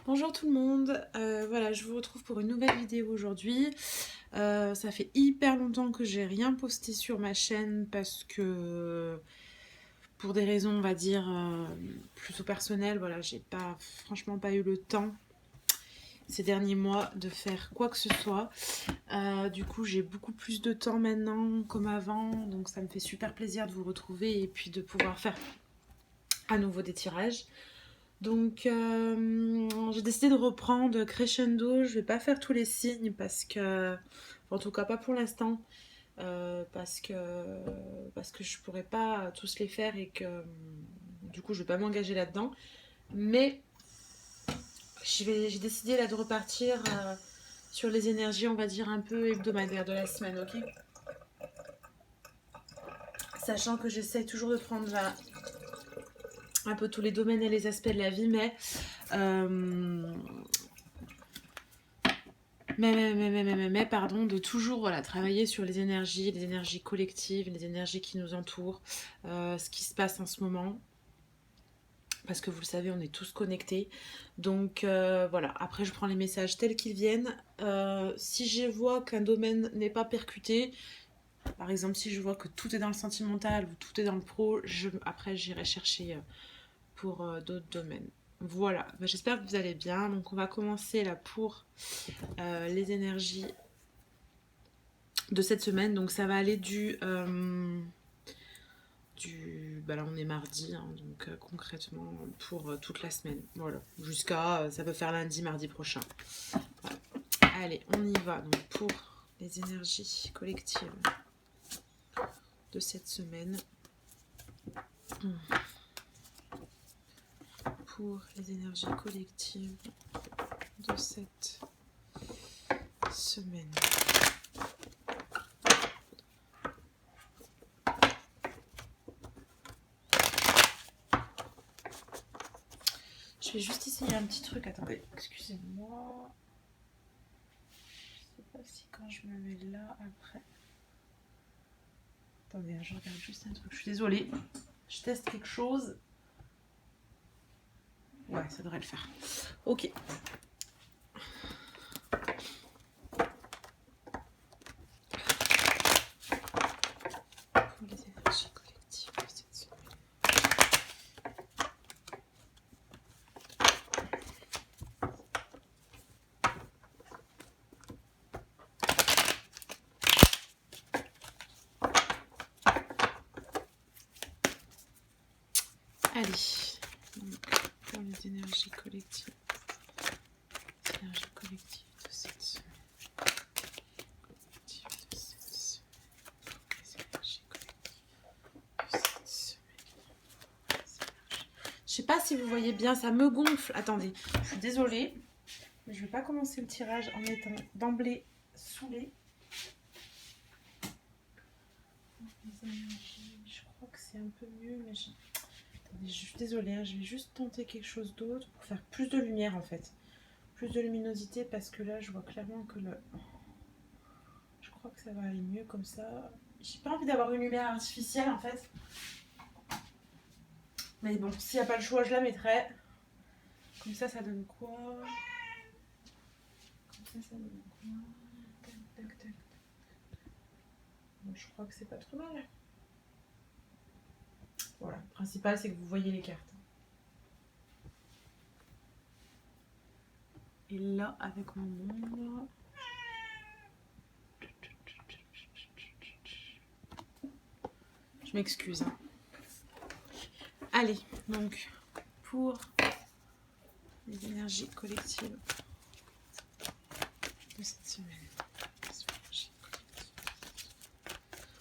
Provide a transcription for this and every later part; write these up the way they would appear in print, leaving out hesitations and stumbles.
Bonjour tout le monde, voilà je vous retrouve pour une nouvelle vidéo aujourd'hui. Ça fait hyper longtemps que j'ai rien posté sur ma chaîne parce que pour des raisons on va dire plutôt personnelles, voilà j'ai franchement pas eu le temps ces derniers mois de faire quoi que ce soit. Du coup j'ai beaucoup plus de temps maintenant comme avant, donc ça me fait super plaisir de vous retrouver et puis de pouvoir faire à nouveau des tirages. Donc j'ai décidé de reprendre crescendo. Je vais pas faire tous les signes parce que, en tout cas pas pour l'instant, parce que je pourrais pas tous les faire et que du coup je vais pas m'engager là-dedans. Mais j'ai décidé là de repartir sur les énergies, on va dire un peu hebdomadaires de la semaine, ok. Sachant que j'essaie toujours de prendre un peu tous les domaines et les aspects de la vie, euh, pardon, de toujours voilà, travailler sur les énergies collectives, les énergies qui nous entourent, ce qui se passe en ce moment. Parce que vous le savez, on est tous connectés. Donc voilà, après je prends les messages tels qu'ils viennent. Si je vois qu'un domaine n'est pas percuté, par exemple si je vois que tout est dans le sentimental ou tout est dans le pro, après j'irai chercher pour d'autres domaines. Voilà, bah, j'espère que vous allez bien. Donc on va commencer là pour les énergies de cette semaine. Donc ça va aller bah là on est mardi, hein, donc concrètement pour toute la semaine. Voilà, jusqu'à ça peut faire lundi, mardi prochain. Voilà. Allez, on y va donc pour les énergies collectives de cette semaine. Pour les énergies collectives de cette semaine. Je vais juste essayer un petit truc. Attendez, excusez-moi. Je sais pas si quand je me mets là après. Attendez, je regarde juste un truc. Je suis désolée. Je teste quelque chose. Ouais, ça devrait le faire. Ok. Pour les énergies collectives de cette semaine. Allez, donc pour les énergies collectives de cette semaine. Je sais pas si vous voyez bien, ça me gonfle. Attendez, je suis désolée, mais je vais pas commencer le tirage en étant d'emblée saoulée. Je crois que c'est un peu mieux, mais attendez, je suis désolée, hein, je vais juste tenter quelque chose d'autre pour faire plus de lumière en fait. Plus de luminosité parce que là, je vois clairement que je crois que ça va aller mieux comme ça. J'ai pas envie d'avoir une lumière artificielle en fait. Mais bon, s'il n'y a pas le choix, je la mettrai. Comme ça donne quoi? Comme ça donne quoi? Tac, tac, tac. Bon, je crois que c'est pas trop mal. Voilà, le principal c'est que vous voyez les cartes. Et là, avec mon ombre... Je m'excuse. Hein. Allez, donc, pour les énergies collectives de cette semaine.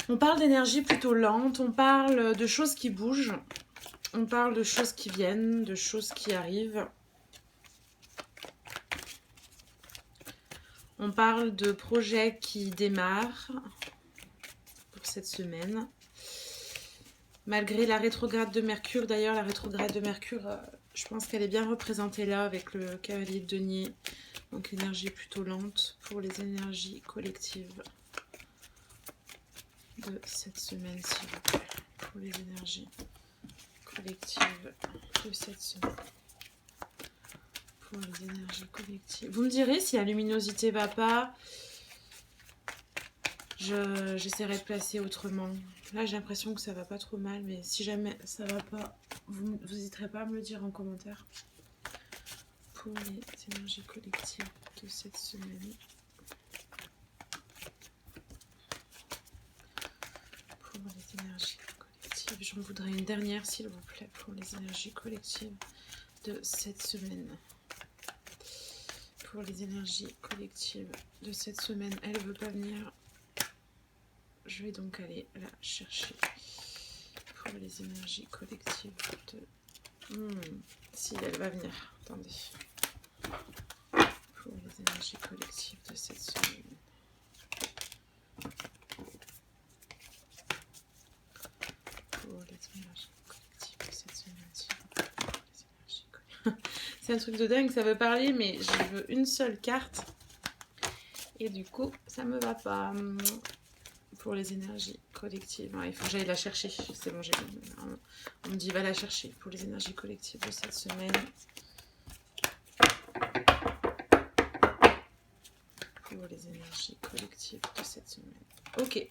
On parle d'énergie plutôt lente, on parle de choses qui bougent, on parle de choses qui viennent, de choses qui arrivent. On parle de projets qui démarrent pour cette semaine. Malgré la rétrograde de Mercure, d'ailleurs la rétrograde de Mercure, je pense qu'elle est bien représentée là avec le cavalier de denier. Donc énergie plutôt lente pour les énergies collectives de cette semaine, s'il vous plaît. Pour les énergies collectives de cette semaine. pour les énergies collectives. Vous me direz si la luminosité va pas. J'essaierai de placer autrement. Là, j'ai l'impression que ça va pas trop mal, mais si jamais ça va pas, vous n'hésiterez pas à me le dire en commentaire. Pour les énergies collectives de cette semaine. Pour les énergies collectives. J'en voudrais une dernière, s'il vous plaît, pour les énergies collectives de cette semaine. Pour les énergies collectives de cette semaine, elle ne veut pas venir. Je vais donc aller la chercher. Pour les énergies collectives de... si, elle va venir. Attendez. Pour les énergies collectives de cette semaine. Pour les énergies collectives de cette semaine. C'est un truc de dingue, ça veut parler, mais je veux une seule carte. Et du coup, ça me va pas. Pour les énergies collectives. Il faut que j'aille la chercher. C'est bon, on me dit va la chercher. Pour les énergies collectives de cette semaine. Pour les énergies collectives de cette semaine. Ok.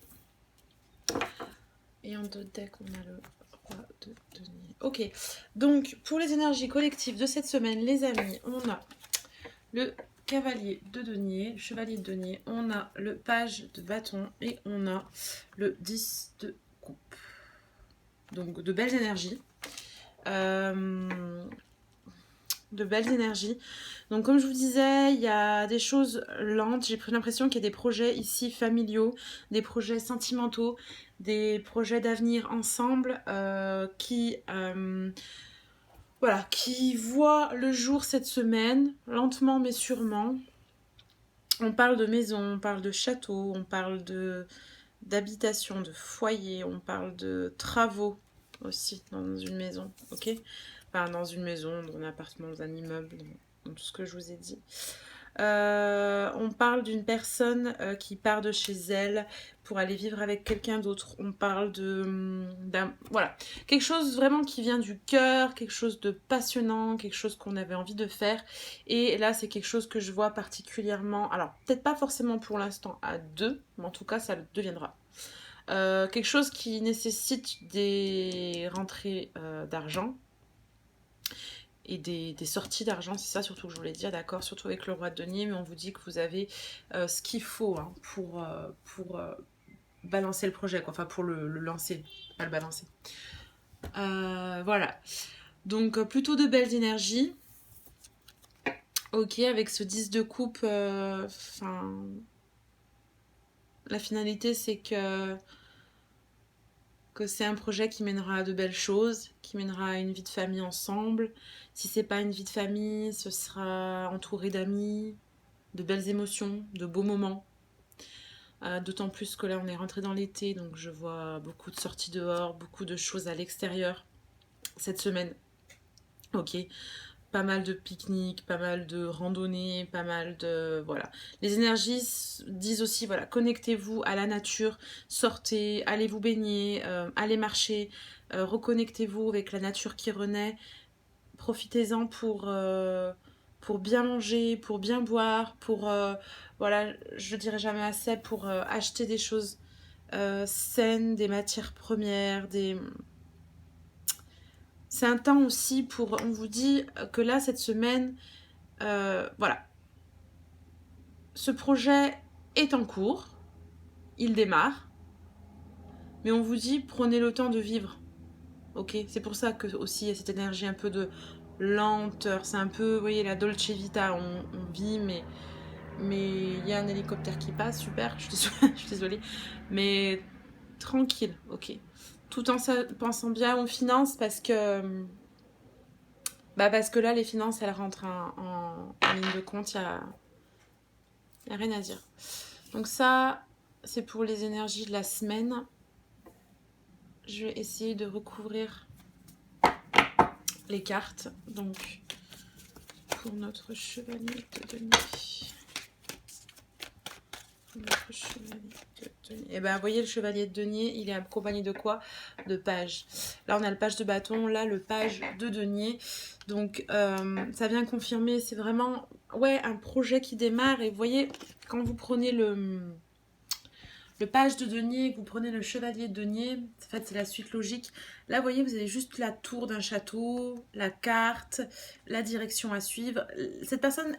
Et en deux decks, on a le roi de denier. Ok. Donc, pour les énergies collectives de cette semaine, les amis, on a le cavalier de denier, le chevalier de denier, on a le page de bâton et on a le 10 de coupe. Donc de belles énergies. De belles énergies. Donc comme je vous disais, il y a des choses lentes. J'ai pris l'impression qu'il y a des projets ici familiaux, des projets sentimentaux, des projets d'avenir ensemble voilà, qui voit le jour cette semaine, lentement mais sûrement. On parle de maison, on parle de château, on parle d'habitation, de foyer, on parle de travaux aussi dans une maison, ok? Enfin, dans une maison, dans un appartement, dans un immeuble, dans tout ce que je vous ai dit. On parle d'une personne qui part de chez elle pour aller vivre avec quelqu'un d'autre. On parle voilà, quelque chose vraiment qui vient du cœur, quelque chose de passionnant, quelque chose qu'on avait envie de faire. Et là, c'est quelque chose que je vois particulièrement, alors peut-être pas forcément pour l'instant à deux, mais en tout cas, ça le deviendra. Quelque chose qui nécessite des rentrées d'argent. Et des sorties d'argent, c'est ça surtout que je voulais dire, d'accord, surtout avec le roi de denier, mais on vous dit que vous avez ce qu'il faut hein, pour balancer le projet, quoi. Enfin pour le lancer, pas le balancer. Voilà, donc plutôt de belles énergies. Ok, avec ce 10 de coupe, la finalité c'est que c'est un projet qui mènera à de belles choses, qui mènera à une vie de famille ensemble. Si c'est pas une vie de famille, ce sera entouré d'amis, de belles émotions, de beaux moments. D'autant plus que là on est rentré dans l'été, donc je vois beaucoup de sorties dehors, beaucoup de choses à l'extérieur cette semaine. Ok, pas mal de pique-niques, pas mal de randonnées, pas mal de... Voilà. Les énergies disent aussi, voilà, connectez-vous à la nature, sortez, allez vous baigner, allez marcher, reconnectez-vous avec la nature qui renaît, profitez-en pour bien manger, pour bien boire, pour, voilà, je dirais jamais assez, pour acheter des choses saines, des matières premières, C'est un temps aussi pour... On vous dit que là, cette semaine, voilà. Ce projet est en cours. Il démarre. Mais on vous dit, prenez le temps de vivre. Ok? C'est pour ça que aussi il y a cette énergie un peu de lenteur. C'est un peu, vous voyez, la Dolce Vita. On vit, mais il y a un hélicoptère qui passe. Super, je suis désolée. Mais tranquille, ok. Tout en pensant bien aux finances parce que... parce que là, les finances, elles rentrent en ligne de compte, il n'y a rien à dire. Donc ça, c'est pour les énergies de la semaine. Je vais essayer de recouvrir les cartes. Donc, pour notre chevalier de denier. Notre chevalier de denier. Et ben, vous voyez, le chevalier de denier, il est accompagné de quoi? De page. Là, on a le page de bâton, là, le page de denier. Donc, ça vient confirmer, c'est vraiment, ouais, un projet qui démarre. Et vous voyez, quand vous prenez le page de denier, que vous prenez le chevalier de denier, en fait, c'est la suite logique. Là, vous voyez, vous avez juste la tour d'un château, la carte, la direction à suivre. Cette personne,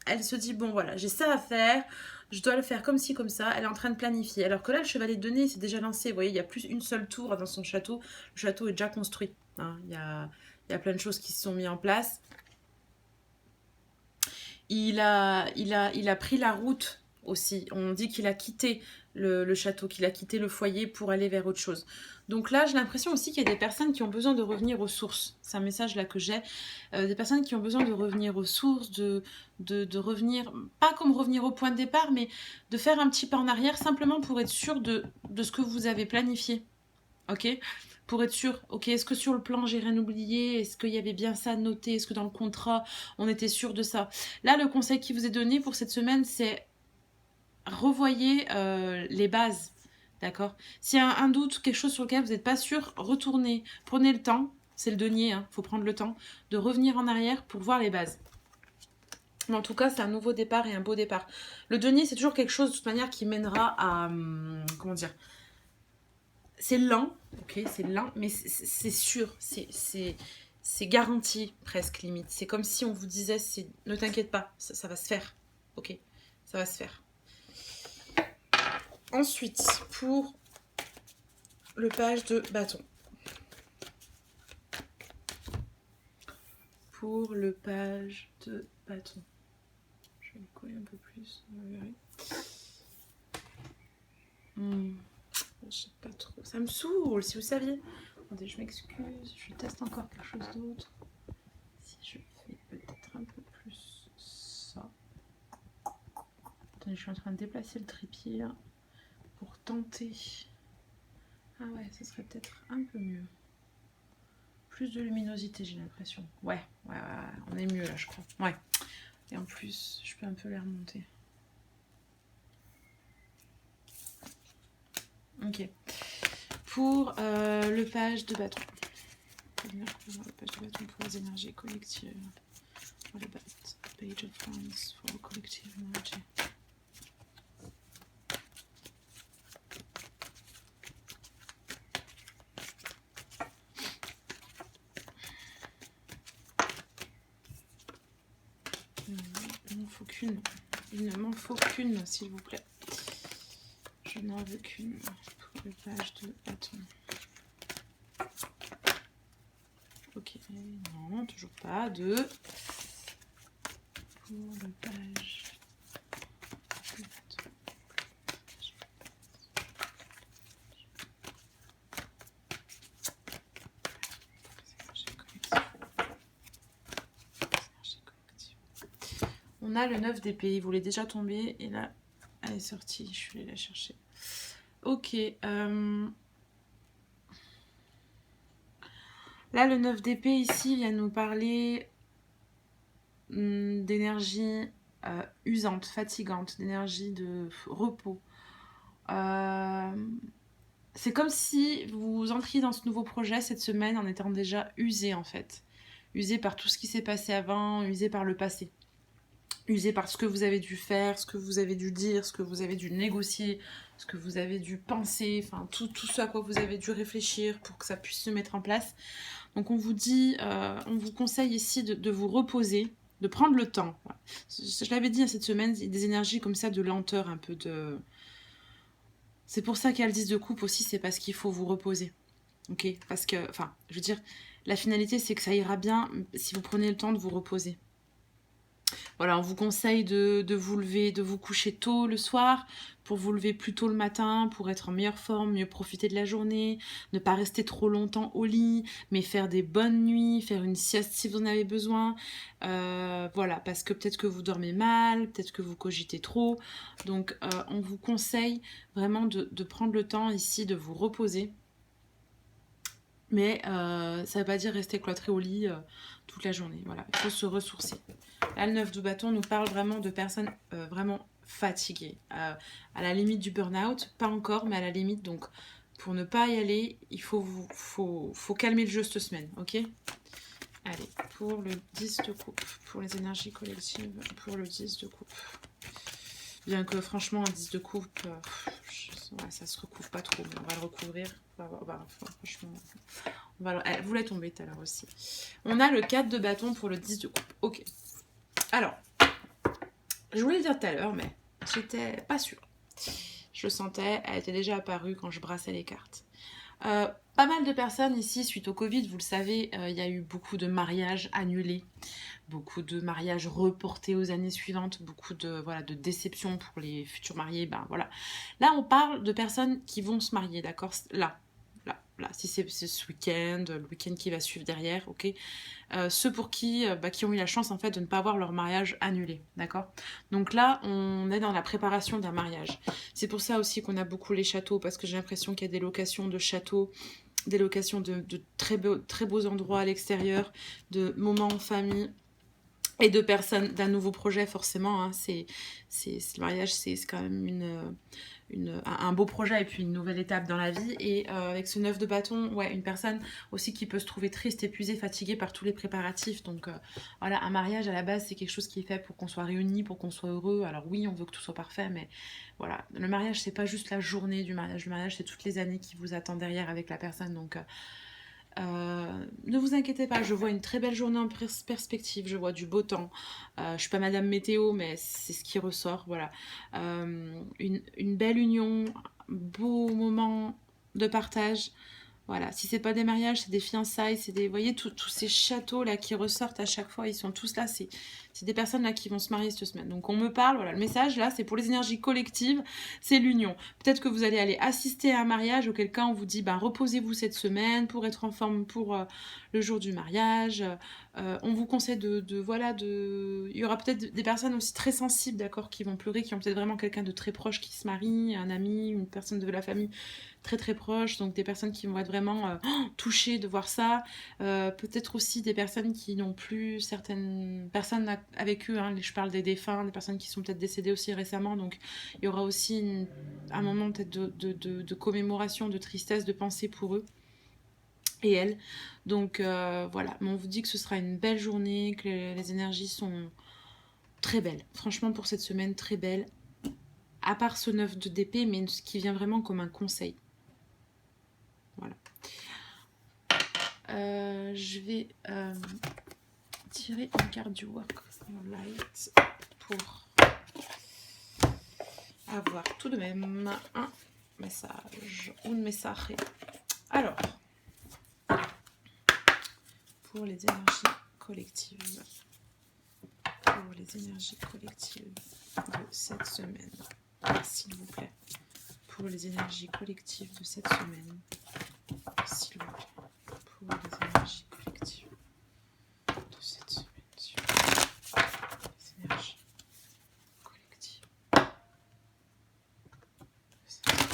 elle se dit, bon, voilà, j'ai ça à faire, je dois le faire comme ci, comme ça. Elle est en train de planifier. Alors que là, le chevalier de denier, c'est déjà lancé. Vous voyez, il y a plus une seule tour dans son château. Le château est déjà construit. Hein. Il y a plein de choses qui se sont mises en place. Il a pris la route aussi. On dit qu'il a quitté le château, qu'il a quitté le foyer pour aller vers autre chose. Donc là, j'ai l'impression aussi qu'il y a des personnes qui ont besoin de revenir aux sources. C'est un message là que j'ai. Des personnes qui ont besoin de revenir aux sources, de revenir, pas comme revenir au point de départ, mais de faire un petit pas en arrière simplement pour être sûr de ce que vous avez planifié. Ok ? Pour être sûr, ok, est-ce que sur le plan j'ai rien oublié? Est-ce qu'il y avait bien ça noté? Est-ce que dans le contrat on était sûr de ça? Là, le conseil qui vous est donné pour cette semaine, c'est revoyez les bases, d'accord? S'il y a un doute, quelque chose sur lequel vous n'êtes pas sûr, retournez, prenez le temps, c'est le denier, hein, faut prendre le temps de revenir en arrière pour voir les bases. Mais en tout cas, c'est un nouveau départ et un beau départ. Le denier, c'est toujours quelque chose de toute manière qui mènera à, comment dire, c'est lent, ok, c'est lent, mais c'est sûr, c'est garanti presque limite. C'est comme si on vous disait, ne t'inquiète pas, ça va se faire, ok, ça va se faire. Ensuite, pour le page de bâton. Pour le page de bâton. Je vais le coller un peu plus, vous verrez. Je sais pas trop. Ça me saoule, si vous saviez. Attendez, je m'excuse. Je teste encore quelque chose d'autre. Si je fais peut-être un peu plus ça. Attendez, je suis en train de déplacer le trépied là, pour tenter. Ah ouais, ça serait peut-être un peu mieux. Plus de luminosité, j'ai l'impression. Ouais, on est mieux là, je crois. Ouais. Et en plus, je peux un peu les remonter. Ok. Pour le page de bâton. Le page de bâton pour les énergies collectives. What about page of wands for collective energy? Il n'en faut qu'une. Il ne m'en faut qu'une, s'il vous plaît. Je n'en veux qu'une pour le page de bâton. Ok, non, toujours pas. Deux. Pour le page de bâton. On a le 9 d'épée, il voulait déjà tomber et là, elle est sortie, je suis allée la chercher. Ok. Là, le 9 d'épée ici vient nous parler d'énergie usante, fatigante, d'énergie de repos. C'est comme si vous entriez dans ce nouveau projet cette semaine en étant déjà usé en fait. Usé par tout ce qui s'est passé avant, usé par le passé. Usé par ce que vous avez dû faire, ce que vous avez dû dire, ce que vous avez dû négocier, ce que vous avez dû penser, enfin tout ce à quoi vous avez dû réfléchir pour que ça puisse se mettre en place. Donc on vous dit, on vous conseille ici de vous reposer, de prendre le temps. Voilà. Je l'avais dit cette semaine, des énergies comme ça de lenteur, un peu de... C'est pour ça qu'il y a le 10 de coupe aussi, c'est parce qu'il faut vous reposer. Ok? Parce que, enfin, je veux dire, la finalité c'est que ça ira bien si vous prenez le temps de vous reposer. Voilà, on vous conseille de vous lever, de vous coucher tôt le soir, pour vous lever plus tôt le matin, pour être en meilleure forme, mieux profiter de la journée, ne pas rester trop longtemps au lit, mais faire des bonnes nuits, faire une sieste si vous en avez besoin. Voilà, parce que peut-être que vous dormez mal, peut-être que vous cogitez trop. Donc, on vous conseille vraiment de prendre le temps ici de vous reposer. Mais ça ne veut pas dire rester cloîtré au lit toute la journée. Voilà, il faut se ressourcer. Là, le 9 de bâton nous parle vraiment de personnes vraiment fatigué, à la limite du burn-out, pas encore, mais à la limite. Donc, pour ne pas y aller, il faut calmer le jeu cette semaine, ok? Allez, pour le 10 de coupe, pour les énergies collectives, pour le 10 de coupe. Bien que franchement, un 10 de coupe, ouais, ça se recouvre pas trop, mais on va le recouvrir. Franchement, elle voulait tomber tout à l'heure aussi. On a le 4 de bâton pour le 10 de coupe. Ok. Alors, je voulais le dire tout à l'heure, mais j'étais pas sûre. Je le sentais, elle était déjà apparue quand je brassais les cartes. Pas mal de personnes ici, suite au Covid, vous le savez, il y a eu beaucoup de mariages annulés, beaucoup de mariages reportés aux années suivantes, beaucoup de, voilà, de déceptions pour les futurs mariés. Ben voilà. Là, on parle de personnes qui vont se marier, d'accord? Là. Si c'est ce week-end, le week-end qui va suivre derrière, ok? Ceux pour qui ont eu la chance en fait de ne pas avoir leur mariage annulé, d'accord? Donc là, on est dans la préparation d'un mariage. C'est pour ça aussi qu'on a beaucoup les châteaux, parce que j'ai l'impression qu'il y a des locations de châteaux, des locations de très beaux endroits à l'extérieur, de moments en famille et de personnes d'un nouveau projet forcément. Hein. Le mariage, c'est quand même un beau projet et puis une nouvelle étape dans la vie. Et avec ce 9 de bâton, ouais, une personne aussi qui peut se trouver triste, épuisée, fatiguée par tous les préparatifs. Donc voilà, un mariage à la base, c'est quelque chose qui est fait pour qu'on soit réunis, pour qu'on soit heureux. Alors oui, on veut que tout soit parfait, mais voilà, le mariage, c'est pas juste la journée du mariage. Le mariage, c'est toutes les années qui vous attendent derrière avec la personne. Donc ne vous inquiétez pas, je vois une très belle journée en perspective, je vois du beau temps. Je suis pas Madame Météo, mais c'est ce qui ressort, voilà. Une belle union, beau moment de partage. Voilà, si c'est pas des mariages, c'est des fiançailles, c'est des... Vous voyez, tous ces châteaux là qui ressortent à chaque fois, ils sont tous là, c'est des personnes là qui vont se marier cette semaine. Donc on me parle, voilà, le message là, c'est pour les énergies collectives, c'est l'union. Peut-être que vous allez aller assister à un mariage, auquel cas on vous dit, reposez-vous cette semaine pour être en forme pour le jour du mariage. On vous conseille Il y aura peut-être des personnes aussi très sensibles, d'accord, qui vont pleurer, qui ont peut-être vraiment quelqu'un de très proche qui se marie, un ami, une personne de la famille très très proche, donc des personnes qui vont être vraiment touchées de voir ça, peut-être aussi des personnes qui n'ont plus certaines personnes avec eux, hein. Je parle des défunts, des personnes qui sont peut-être décédées aussi récemment, donc il y aura aussi un moment peut-être de commémoration, de tristesse, de pensée pour eux et elles. Donc voilà, mais on vous dit que ce sera une belle journée, que les énergies sont très belles, franchement pour cette semaine très belle, à part ce 9 d'épée, mais ce qui vient vraiment comme un conseil. Voilà. Je vais tirer une carte du Work Your Light pour avoir tout de même un message ou un message. Alors, pour les énergies collectives, de cette semaine, s'il vous plaît. Pour les énergies collectives de cette semaine, s'il vous plaît. Pour les énergies collectives de cette semaine, s'il vous plaît. Les énergies collectives de cette semaine.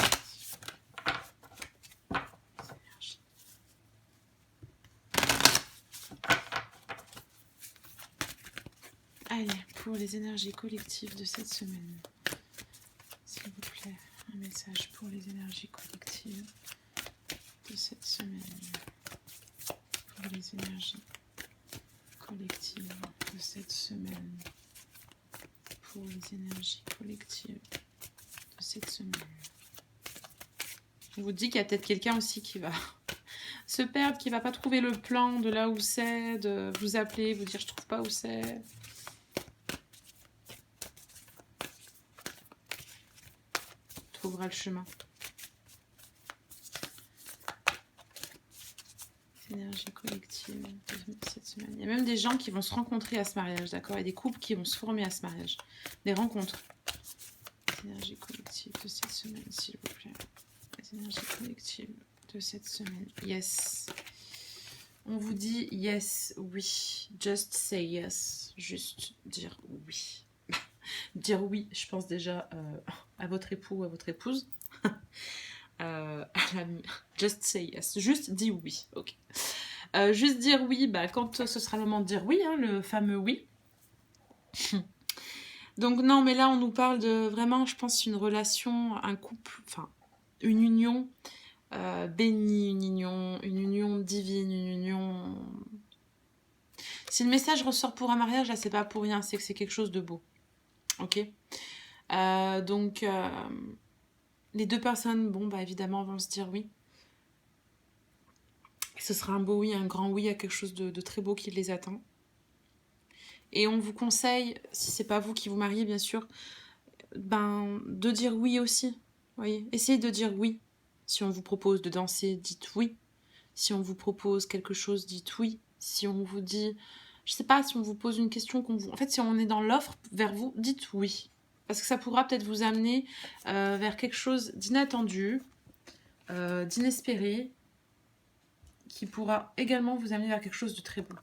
Les énergies. Allez, pour les énergies collectives de cette semaine, s'il vous plaît, un message pour les énergies collectives de cette semaine. Pour les énergies collectives de cette semaine. Pour les énergies collectives de cette semaine. Je vous dis qu'il y a peut-être quelqu'un aussi qui va se perdre, qui va pas trouver le plan de là où c'est, de vous appeler, vous dire je trouve pas où c'est. Trouvera le chemin. Énergie collective de cette semaine. Il y a même des gens qui vont se rencontrer à ce mariage, d'accord? Il y a des couples qui vont se former à ce mariage. Des rencontres. Énergie collective de cette semaine, s'il vous plaît. Les énergies collectives de cette semaine. Yes. On vous dit yes, oui. Just say yes. Juste dire oui. Dire oui, je pense déjà à votre époux ou à votre épouse. Just say yes. Juste dis oui. Ok. Juste dire oui, quand ce sera le moment de dire oui, hein, le fameux oui. Donc non, mais là, on nous parle de vraiment, je pense, une relation, un couple, enfin, une union bénie, une union divine, une union... Si le message ressort pour un mariage, là, c'est pas pour rien, c'est que c'est quelque chose de beau. Ok. Donc, les deux personnes, bon, bah évidemment, vont se dire oui. Ce sera un beau oui, un grand oui à quelque chose de très beau qui les attend. Et on vous conseille, si c'est pas vous qui vous mariez, bien sûr, ben, de dire oui aussi. Voyez, essayez de dire oui. Si on vous propose de danser, dites oui. Si on vous propose quelque chose, dites oui. Si on vous dit, je sais pas, si on vous pose une question qu'on vous... En fait, si on est dans l'offre vers vous, dites oui. Parce que ça pourra peut-être vous amener vers quelque chose d'inattendu, d'inespéré, qui pourra également vous amener vers quelque chose de très beau.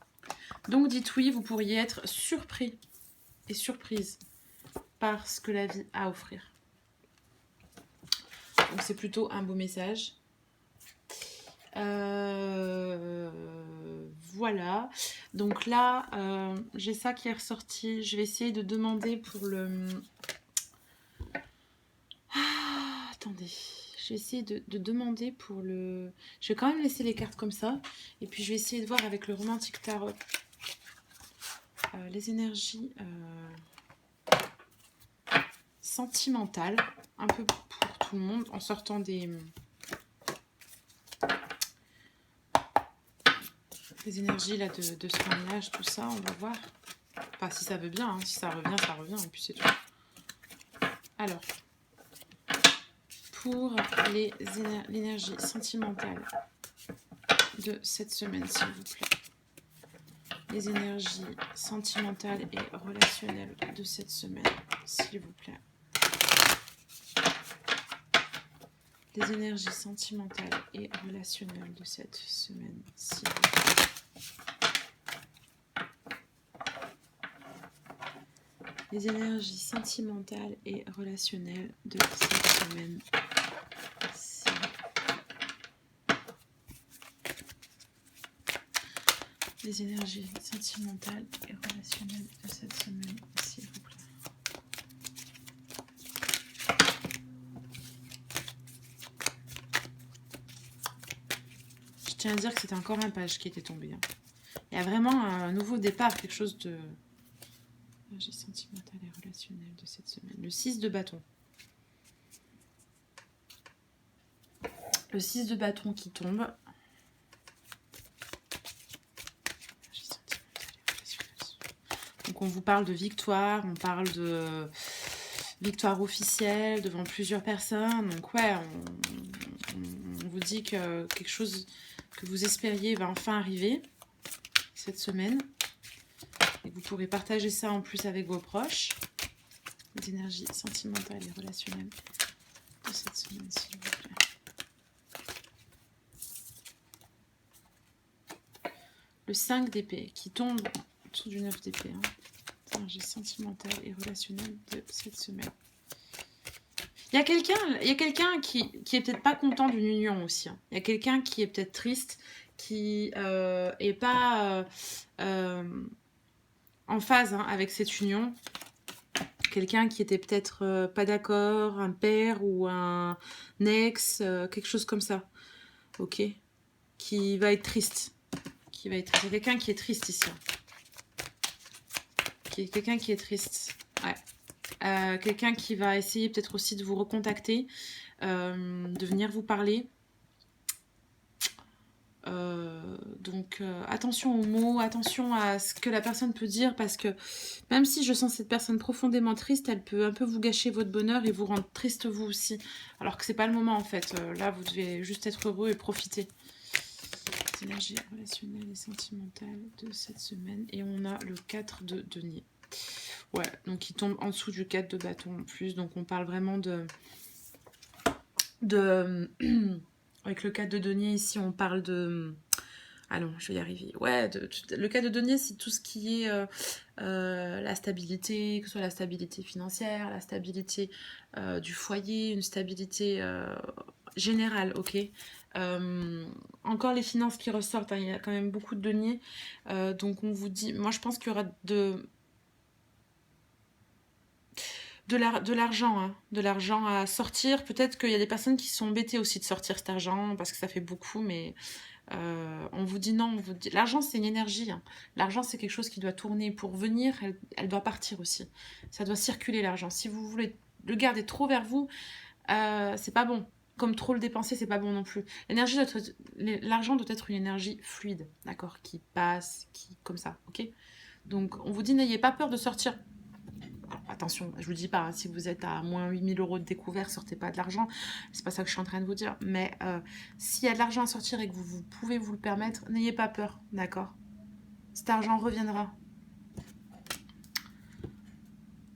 Donc dites oui, vous pourriez être surpris et surprise par ce que la vie a à offrir. Donc c'est plutôt un beau message. Voilà. Donc là, j'ai ça qui est ressorti. Je vais essayer de demander pour le... Ah, attendez. Je vais essayer de demander pour le... Je vais quand même laisser les cartes comme ça. Et puis je vais essayer de voir avec le Romantic Tarot les énergies sentimentales. Un peu pour tout le monde en sortant des énergies là de ce mariage, tout ça. On va voir. Enfin, si ça veut bien. Hein. Si ça revient, ça revient. Et puis c'est tout. Alors... pour l'énergie sentimentale de cette semaine, s'il vous plaît. Les énergies sentimentales et relationnelles de cette semaine, s'il vous plaît. Les énergies sentimentales et relationnelles de cette semaine, s'il vous plaît. Les énergies sentimentales et relationnelles de cette semaine. Les énergies sentimentales et relationnelles de cette semaine, s'il vous plaît. Je tiens à dire que c'était encore un page qui était tombé. Hein. Il y a vraiment un nouveau départ, quelque chose de... Énergie sentimentale et relationnelle de cette semaine. Le 6 de bâton. Le 6 de bâton qui tombe. Donc on vous parle de victoire, on parle de victoire officielle devant plusieurs personnes. Donc ouais, on vous dit que quelque chose que vous espériez va enfin arriver cette semaine. Et vous pourrez partager ça en plus avec vos proches. Les énergies sentimentales et relationnelles de cette semaine, s'il vous plaît. Le 5 d'épée qui tombe en dessous du 9 d'épée. Hein. Énergie sentimentale et relationnelle de cette semaine. Il y a quelqu'un qui est peut-être pas content d'une union aussi. Hein. Il y a quelqu'un qui est peut-être triste, qui est pas en phase hein, avec cette union. Quelqu'un qui était peut-être pas d'accord, un père ou un ex, quelque chose comme ça. Ok. Qui va être triste. Il y a quelqu'un qui est triste ici. Quelqu'un qui est triste. Ouais. Quelqu'un qui va essayer peut-être aussi de vous recontacter, de venir vous parler. Donc attention aux mots, attention à ce que la personne peut dire, parce que même si je sens cette personne profondément triste, elle peut un peu vous gâcher votre bonheur et vous rendre triste vous aussi. Alors que c'est pas le moment en fait. Là, vous devez juste être heureux et profiter. Énergie relationnelle et sentimentale de cette semaine. Et on a le 4 de denier. Ouais, donc il tombe en dessous du 4 de bâton en plus. Donc on parle vraiment de avec le 4 de denier ici, on parle de... Ah non, je vais y arriver. Ouais, le 4 de denier, c'est tout ce qui est la stabilité, que ce soit la stabilité financière, la stabilité du foyer, une stabilité générale, ok. Encore les finances qui ressortent, hein, il y a quand même beaucoup de deniers. Donc on vous dit, moi je pense qu'il y aura de l'argent, hein, de l'argent à sortir. Peut-être qu'il y a des personnes qui sont embêtées aussi de sortir cet argent parce que ça fait beaucoup, mais on vous dit non. L'argent, c'est une énergie, hein. L'argent, c'est quelque chose qui doit tourner. Pour venir, elle doit partir aussi. Ça doit circuler, l'argent. Si vous voulez le garder trop vers vous, c'est pas bon. Comme trop le dépenser, c'est pas bon non plus. L'argent doit être une énergie fluide, d'accord, qui passe, qui comme ça, ok. Donc, on vous dit n'ayez pas peur de sortir. Alors, attention, je vous dis pas, hein, si vous êtes à moins 8000 € de découvert, sortez pas de l'argent. C'est pas ça que je suis en train de vous dire. Mais s'il y a de l'argent à sortir et que vous pouvez vous le permettre, n'ayez pas peur, d'accord. Cet argent reviendra.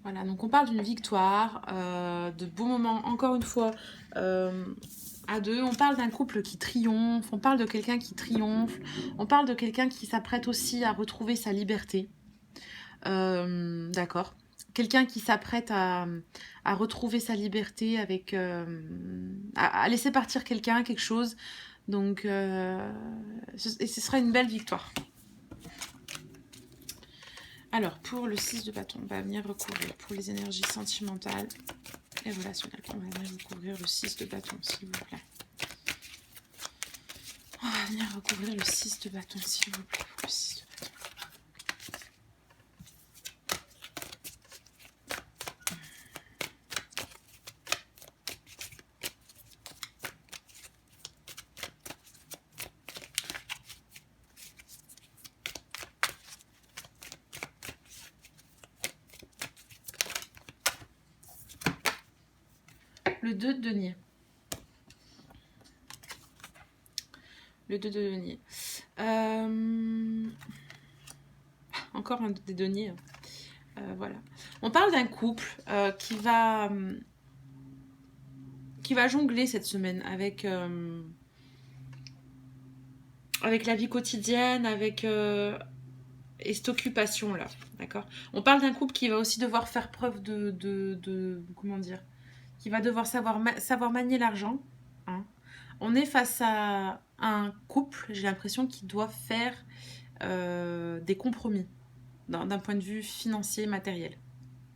Voilà, donc on parle d'une victoire, de beaux moments, encore une fois, à deux. On parle d'un couple qui triomphe, on parle de quelqu'un qui triomphe, on parle de quelqu'un qui s'apprête aussi à retrouver sa liberté. D'accord. Quelqu'un qui s'apprête à retrouver sa liberté avec... à laisser partir quelqu'un, quelque chose. Donc, et ce sera une belle victoire. Alors, pour le 6 de bâton, on va venir recouvrir pour les énergies sentimentales et relationnelles. On va venir recouvrir le 6 de bâton, s'il vous plaît. On va venir recouvrir le 6 de bâton, s'il vous plaît, pour le 6 de bâton. Le 2 de denier. Le 2 de denier. Encore un des deniers. Voilà. On parle d'un couple qui va jongler cette semaine avec la vie quotidienne, avec et cette occupation là, d'accord. On parle d'un couple qui va aussi devoir faire preuve de comment dire, qui va devoir savoir manier l'argent, hein. On est face à un couple, j'ai l'impression, qui doit faire des compromis d'un point de vue financier, matériel,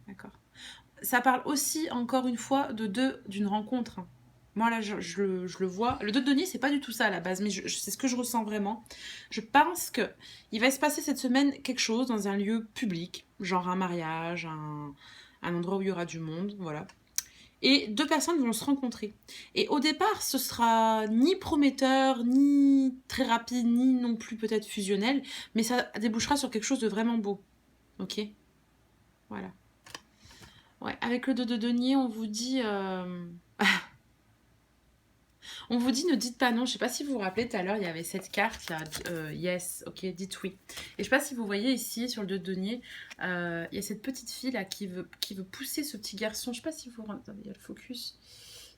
d'accord. Ça parle aussi, encore une fois, d'une rencontre, hein. Moi, là, je le vois. Le 2 de denier, c'est pas du tout ça à la base, mais c'est ce que je ressens vraiment. Je pense qu'il va se passer cette semaine quelque chose dans un lieu public, genre un mariage, un endroit où il y aura du monde, voilà. Et deux personnes vont se rencontrer. Et au départ, ce sera ni prometteur, ni très rapide, ni non plus peut-être fusionnel, mais ça débouchera sur quelque chose de vraiment beau. Ok ? Voilà. Ouais, avec le 2 de denier, on vous dit... on vous dit ne dites pas non. Je sais pas si vous vous rappelez, tout à l'heure, il y avait cette carte là. Yes, ok, dites oui. Et je sais pas si vous voyez ici, sur le 2 de denier, il y a cette petite fille là qui veut pousser ce petit garçon. Je sais pas si vous... Attendez, il y a le focus.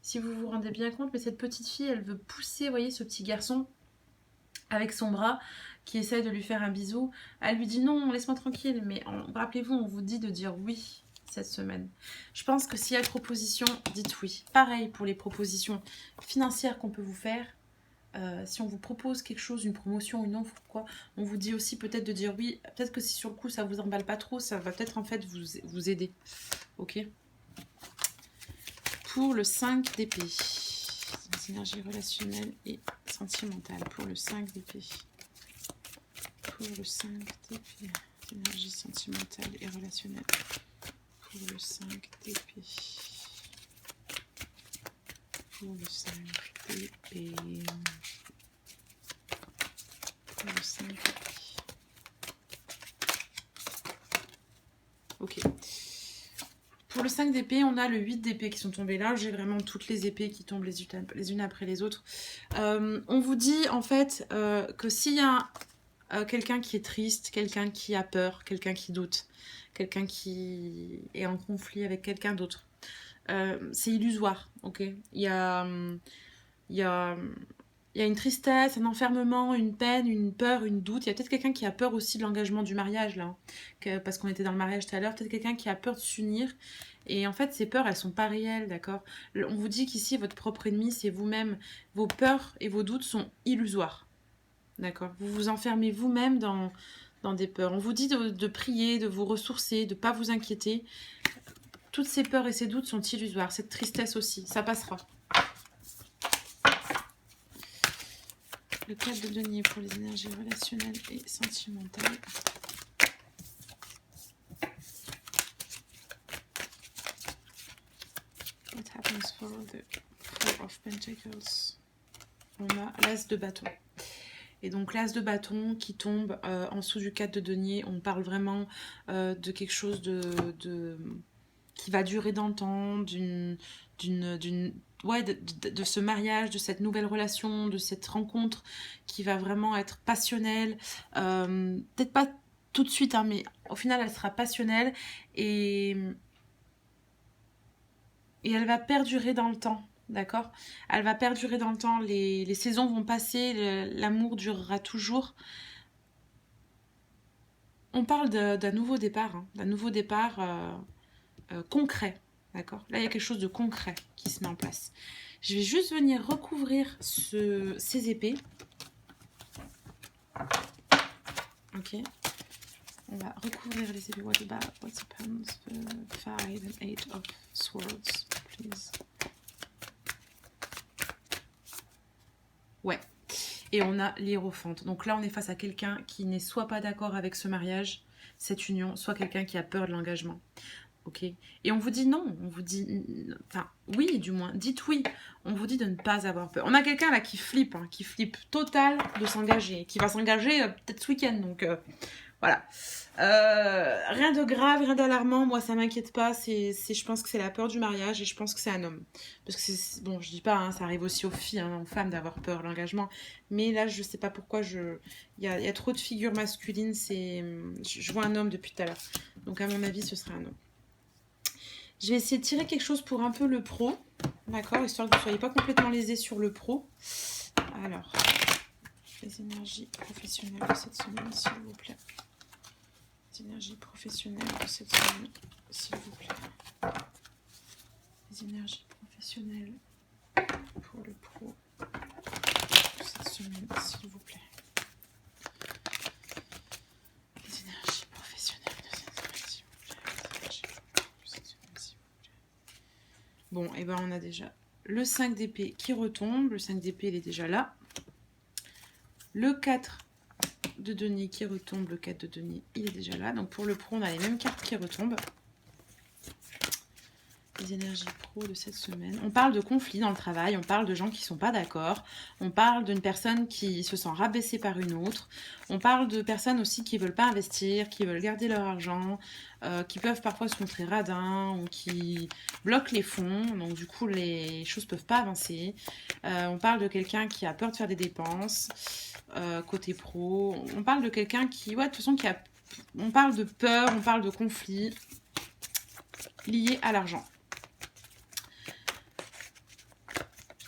Si vous vous rendez bien compte, mais cette petite fille, elle veut pousser, vous voyez, ce petit garçon avec son bras qui essaye de lui faire un bisou. Elle lui dit non, laisse-moi tranquille. Mais rappelez-vous, on vous dit de dire oui cette semaine. Je pense que s'il y a une proposition, dites oui. Pareil pour les propositions financières qu'on peut vous faire. Si on vous propose quelque chose, une promotion, une offre, quoi, on vous dit aussi peut-être de dire oui. Peut-être que si sur le coup ça vous emballe pas trop, ça va peut-être en fait vous aider. Ok. Pour le 5 d'épée, les énergies relationnelles et sentimentales. Pour le 5 d'épée. Pour le 5 d'épée, énergie sentimentale et relationnelle. Pour le 5 d'épée. Pour le 5 d'épée. Pour le 5 d'épée. Ok. Pour le 5 d'épée, on a le 8 d'épée qui sont tombés là. J'ai vraiment toutes les épées qui tombent les unes après les autres. On vous dit en fait que s'il y a quelqu'un qui est triste, quelqu'un qui a peur, quelqu'un qui doute, quelqu'un qui est en conflit avec quelqu'un d'autre, c'est illusoire, ok. Il y a une tristesse, un enfermement, une peine, une peur, une doute. Il y a peut-être quelqu'un qui a peur aussi de l'engagement du mariage, là. Parce qu'on était dans le mariage tout à l'heure. Peut-être quelqu'un qui a peur de s'unir. Et en fait, ces peurs, elles sont pas réelles, d'accord. On vous dit qu'ici, votre propre ennemi, c'est vous-même. Vos peurs et vos doutes sont illusoires, d'accord. Vous vous enfermez vous-même dans des peurs. On vous dit de prier, de vous ressourcer, de ne pas vous inquiéter. toutes ces peurs et ces doutes sont illusoires. Cette tristesse aussi, ça passera. Le 4 de denier pour les énergies relationnelles et sentimentales. What happens for the Four of Pentacles? On a l'As de bâton. Et donc l'As de bâton qui tombe en dessous du 4 de denier. On parle vraiment de quelque chose qui va durer dans le temps, de ce mariage, de cette nouvelle relation, de cette rencontre qui va vraiment être passionnelle. Peut-être pas tout de suite, hein, mais au final, elle sera passionnelle et elle va perdurer dans le temps. D'accord? Elle va perdurer dans le temps. Les saisons vont passer, l'amour durera toujours. On parle d'un nouveau départ, hein, d'un nouveau départ concret. D'accord? Là, il y a quelque chose de concret qui se met en place. Je vais juste venir recouvrir ces épées. Ok. On va recouvrir les épées. What happens? 5 and 8 of swords, please. Ouais. Et on a l'hiérophante. Donc là, on est face à quelqu'un qui n'est soit pas d'accord avec ce mariage, cette union, soit quelqu'un qui a peur de l'engagement. Ok. Et on vous dit non, on vous dit, enfin oui du moins, dites oui. On vous dit de ne pas avoir peur. On a quelqu'un là qui flippe total de s'engager, qui va s'engager peut-être ce week-end. Donc voilà. Rien de grave, rien d'alarmant. Moi ça m'inquiète pas. Je pense que c'est la peur du mariage et je pense que c'est un homme. Parce que c'est bon, je dis pas, hein, ça arrive aussi aux filles, hein, aux femmes d'avoir peur de l'engagement. Mais là je sais pas pourquoi il y a trop de figures masculines. Je vois un homme depuis tout à l'heure. Donc à mon avis ce serait un homme. Je vais essayer de tirer quelque chose pour un peu le pro, d'accord, histoire que vous ne soyez pas complètement lésés sur le pro. Alors, les énergies professionnelles de cette semaine, s'il vous plaît. Les énergies professionnelles de cette semaine, s'il vous plaît. Les énergies professionnelles pour le pro de cette semaine, s'il vous plaît. Les énergies professionnelles de cette semaine, s'il vous plaît. Les énergies de cette semaine, s'il vous plaît. Bon, et ben on a déjà le 5 d'épée qui retombe. Le 5 d'épée, il est déjà là. Le 4 de denier qui retombe. Le 4 de denier, il est déjà là. Donc pour le pro, on a les mêmes cartes qui retombent. Les énergies pro de cette semaine. On parle de conflits dans le travail. On parle de gens qui ne sont pas d'accord. On parle d'une personne qui se sent rabaissée par une autre. On parle de personnes aussi qui ne veulent pas investir, qui veulent garder leur argent, qui peuvent parfois se montrer radins ou qui bloquent les fonds. Donc du coup, les choses ne peuvent pas avancer. On parle de quelqu'un qui a peur de faire des dépenses côté pro. On parle de quelqu'un qui, ouais, de toute façon, on parle de peur, on parle de conflits liés à l'argent.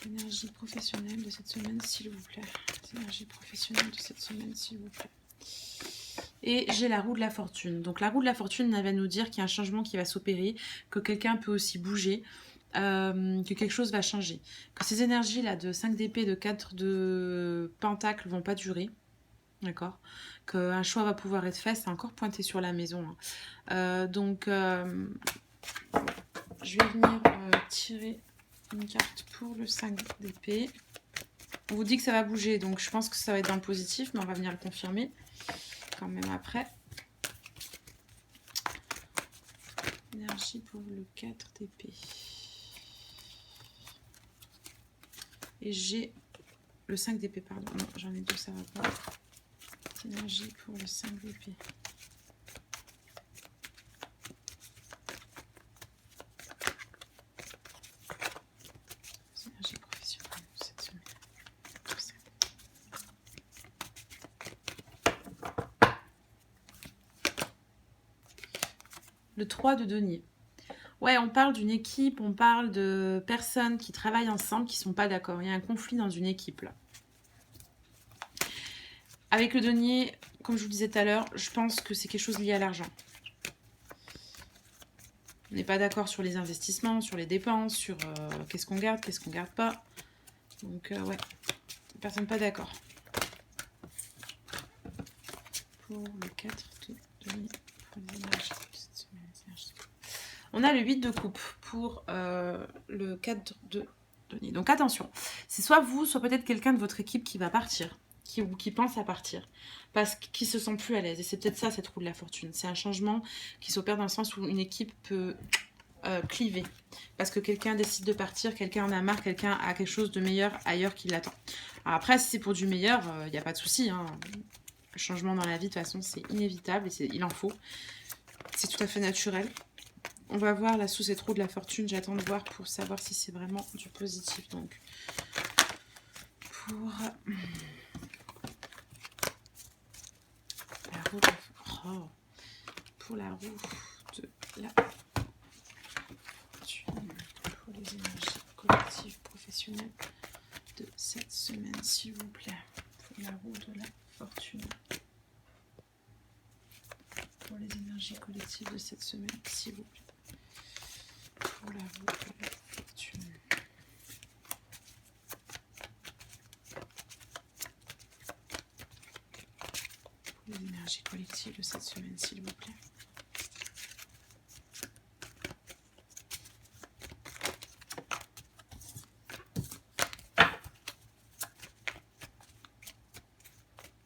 Énergie professionnelle de cette semaine, s'il vous plaît. Énergie professionnelle de cette semaine, s'il vous plaît. Et j'ai la roue de la fortune. Donc la roue de la fortune, elle va nous dire qu'il y a un changement qui va s'opérer, que quelqu'un peut aussi bouger, que quelque chose va changer. Que ces énergies-là de 5 d'épée, de 4 de pentacle vont pas durer. D'accord? Qu'un choix va pouvoir être fait. C'est encore pointé sur la maison. Hein. Donc, je vais venir tirer une carte pour le 5 d'épée. On vous dit que ça va bouger, donc je pense que ça va être dans le positif, mais on va venir le confirmer quand même après. Énergie pour le 4 d'épée. Et j'ai le 5 d'épée, pardon. Non, j'en ai deux, ça va pas. Énergie pour le 5 d'épée. Le 3 de denier. Ouais, on parle d'une équipe, on parle de personnes qui travaillent ensemble, qui ne sont pas d'accord. Il y a un conflit dans une équipe, là. Avec le denier, comme je vous disais tout à l'heure, je pense que c'est quelque chose lié à l'argent. On n'est pas d'accord sur les investissements, sur les dépenses, sur qu'est-ce qu'on garde, qu'est-ce qu'on garde pas. Donc, ouais, personne pas d'accord. Pour le 4 de denier, pour les énergies. On a le 8 de coupe pour le 4 de denier. Donc attention, c'est soit vous, soit peut-être quelqu'un de votre équipe qui va partir, qui pense à partir, parce qu'il se sent plus à l'aise. Et c'est peut-être ça, cette roue de la fortune. C'est un changement qui s'opère dans le sens où une équipe peut cliver. Parce que quelqu'un décide de partir, quelqu'un en a marre, quelqu'un a quelque chose de meilleur ailleurs qui l'attend. Alors après, si c'est pour du meilleur, il n'y a pas de souci. Hein. Le changement dans la vie, de toute façon, c'est inévitable et il en faut. C'est tout à fait naturel. On va voir là sous cette roue de la fortune. J'attends de voir pour savoir si c'est vraiment du positif. Donc, pour la roue de... oh. Pour la roue de la fortune, pour les énergies collectives, professionnelles de cette semaine, s'il vous plaît. Pour la roue de la fortune. Pour les énergies collectives de cette semaine, s'il vous plaît. Pour la roue de la fortune. Pour les énergies collectives de cette semaine, s'il vous plaît.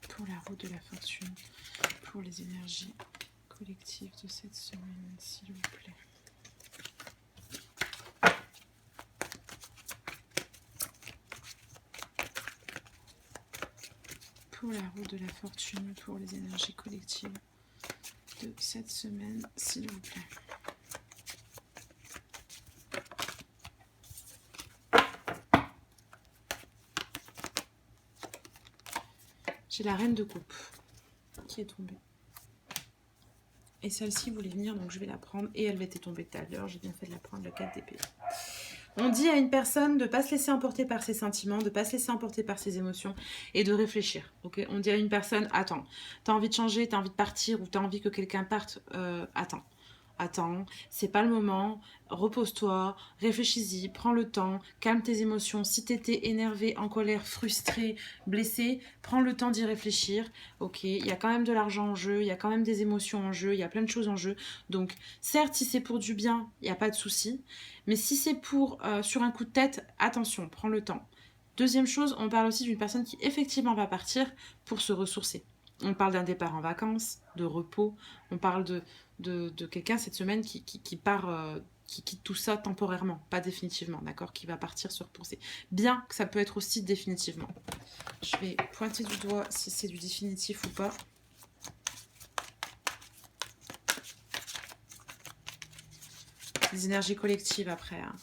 Pour la roue de la fortune. Pour les énergies collectives de cette semaine, s'il vous plaît. Pour la roue de la fortune, pour les énergies collectives de cette semaine, s'il vous plaît. J'ai la reine de coupe qui est tombée. Et celle-ci voulait venir, donc je vais la prendre. Et elle était tombée tout à l'heure, j'ai bien fait de la prendre, le 4 d'épée. On dit à une personne de ne pas se laisser emporter par ses sentiments, de ne pas se laisser emporter par ses émotions et de réfléchir. Okay, on dit à une personne, attends, tu as envie de changer, tu as envie de partir ou tu as envie que quelqu'un parte, attends, c'est pas le moment, repose-toi, réfléchis-y, prends le temps, calme tes émotions. Si tu étais énervé, en colère, frustré, blessé, prends le temps d'y réfléchir. Ok, il y a quand même de l'argent en jeu, il y a quand même des émotions en jeu, il y a plein de choses en jeu. Donc, certes, si c'est pour du bien, il n'y a pas de souci. Mais si c'est pour sur un coup de tête, attention, prends le temps. Deuxième chose, on parle aussi d'une personne qui effectivement va partir pour se ressourcer. On parle d'un départ en vacances, de repos. On parle de quelqu'un cette semaine qui part, qui quitte tout ça temporairement, pas définitivement, d'accord, qui va partir se reposer. Bien que ça peut être aussi définitivement. Je vais pointer du doigt si c'est du définitif ou pas. Les énergies collectives après. Hein.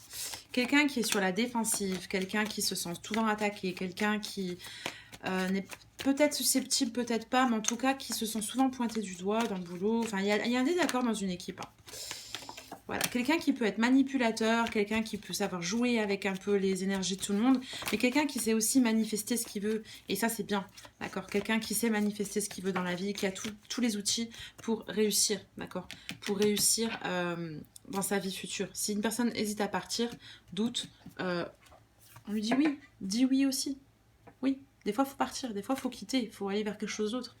Quelqu'un qui est sur la défensive, quelqu'un qui se sent souvent attaqué, quelqu'un qui n'est peut-être susceptible, peut-être pas, mais en tout cas qui se sent souvent pointé du doigt dans le boulot. Enfin, il y a un désaccord dans une équipe. Hein. Voilà, quelqu'un qui peut être manipulateur, quelqu'un qui peut savoir jouer avec un peu les énergies de tout le monde, mais quelqu'un qui sait aussi manifester ce qu'il veut, et ça c'est bien, d'accord. Quelqu'un qui sait manifester ce qu'il veut dans la vie, qui a tous les outils pour réussir, d'accord, pour réussir dans sa vie future. Si une personne hésite à partir, doute, on lui dit oui, dis oui aussi, oui. Des fois, il faut partir, des fois, il faut quitter, il faut aller vers quelque chose d'autre.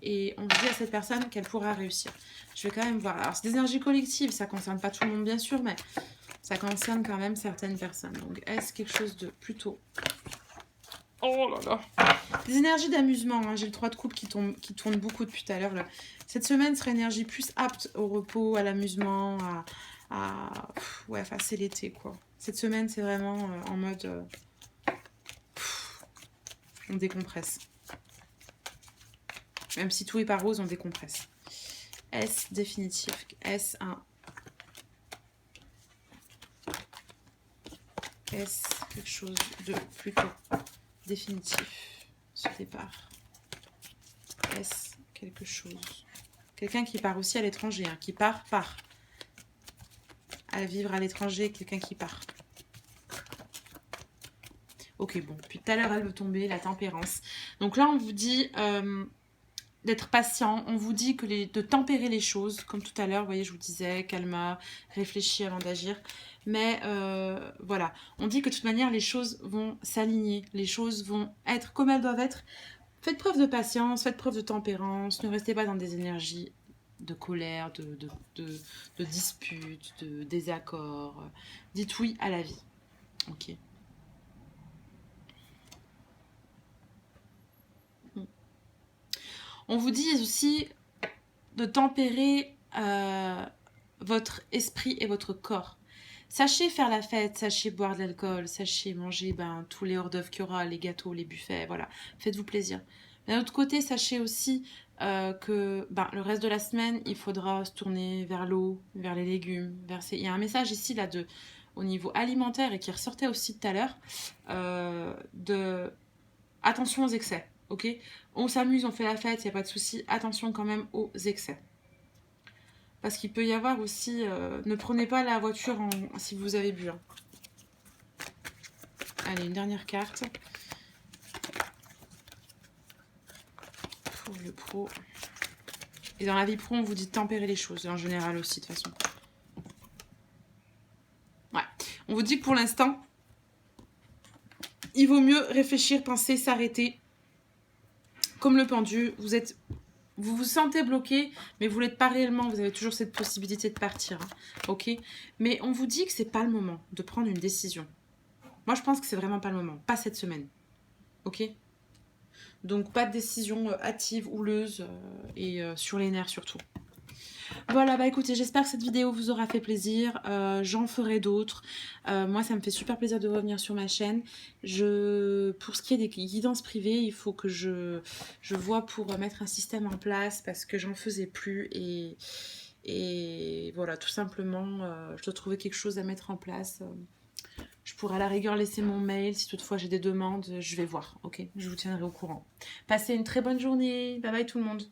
Et on dit à cette personne qu'elle pourra réussir. Je vais quand même voir. Alors, c'est des énergies collectives, ça ne concerne pas tout le monde, bien sûr, mais ça concerne quand même certaines personnes. Donc, est-ce quelque chose de plutôt... Oh là là. Des énergies d'amusement, hein. J'ai le 3 de coupe qui tourne beaucoup depuis tout à l'heure. Cette semaine serait une énergie plus apte au repos, à l'amusement, ouais, enfin, c'est l'été, quoi. Cette semaine, c'est vraiment en mode... on décompresse. Même si tout est pas rose, on décompresse. Est-ce définitif? Est-ce quelque chose de plutôt définitif, ce départ? Est-ce quelque chose? Quelqu'un qui part aussi à l'étranger, hein, qui part. À vivre à l'étranger, quelqu'un qui part. Ok, bon, puis tout à l'heure, elle veut tomber, la tempérance. Donc là, on vous dit d'être patient. On vous dit de tempérer les choses, comme tout à l'heure, vous voyez, je vous disais, calma, réfléchis avant d'agir. Mais voilà, on dit que de toute manière, les choses vont s'aligner, les choses vont être comme elles doivent être. Faites preuve de patience, faites preuve de tempérance, ne restez pas dans des énergies de colère, de disputes, de désaccords. Dites oui à la vie. Ok. On vous dit aussi de tempérer votre esprit et votre corps. Sachez faire la fête, sachez boire de l'alcool, sachez manger tous les hors d'œuvre qu'il y aura, les gâteaux, les buffets, voilà. Faites-vous plaisir. D'un autre côté, sachez aussi que le reste de la semaine, il faudra se tourner vers l'eau, vers les légumes. Il y a un message ici là au niveau alimentaire et qui ressortait aussi tout à l'heure de attention aux excès, ok? On s'amuse, on fait la fête, il n'y a pas de souci. Attention quand même aux excès. Parce qu'il peut y avoir aussi... ne prenez pas la voiture si vous avez bu. Hein. Allez, une dernière carte. Pour le pro. Et dans la vie pro, on vous dit de tempérer les choses. En général aussi, de toute façon. Ouais. On vous dit que pour l'instant, il vaut mieux réfléchir, penser, s'arrêter. Comme le pendu, vous vous sentez bloqué, mais vous ne l'êtes pas réellement. Vous avez toujours cette possibilité de partir. Hein, ok. Mais on vous dit que c'est pas le moment de prendre une décision. Moi, je pense que c'est vraiment pas le moment. Pas cette semaine. Ok. Donc, pas de décision hâtive, houleuse et sur les nerfs surtout. Voilà, écoutez, j'espère que cette vidéo vous aura fait plaisir. J'en ferai d'autres. Moi, ça me fait super plaisir de revenir sur ma chaîne. Pour ce qui est des guidances privées, il faut que je vois pour mettre un système en place parce que j'en faisais plus et voilà, tout simplement, je dois trouver quelque chose à mettre en place. Je pourrais à la rigueur laisser mon mail si toutefois j'ai des demandes, je vais voir, ok? Je vous tiendrai au courant. Passez une très bonne journée, bye bye tout le monde.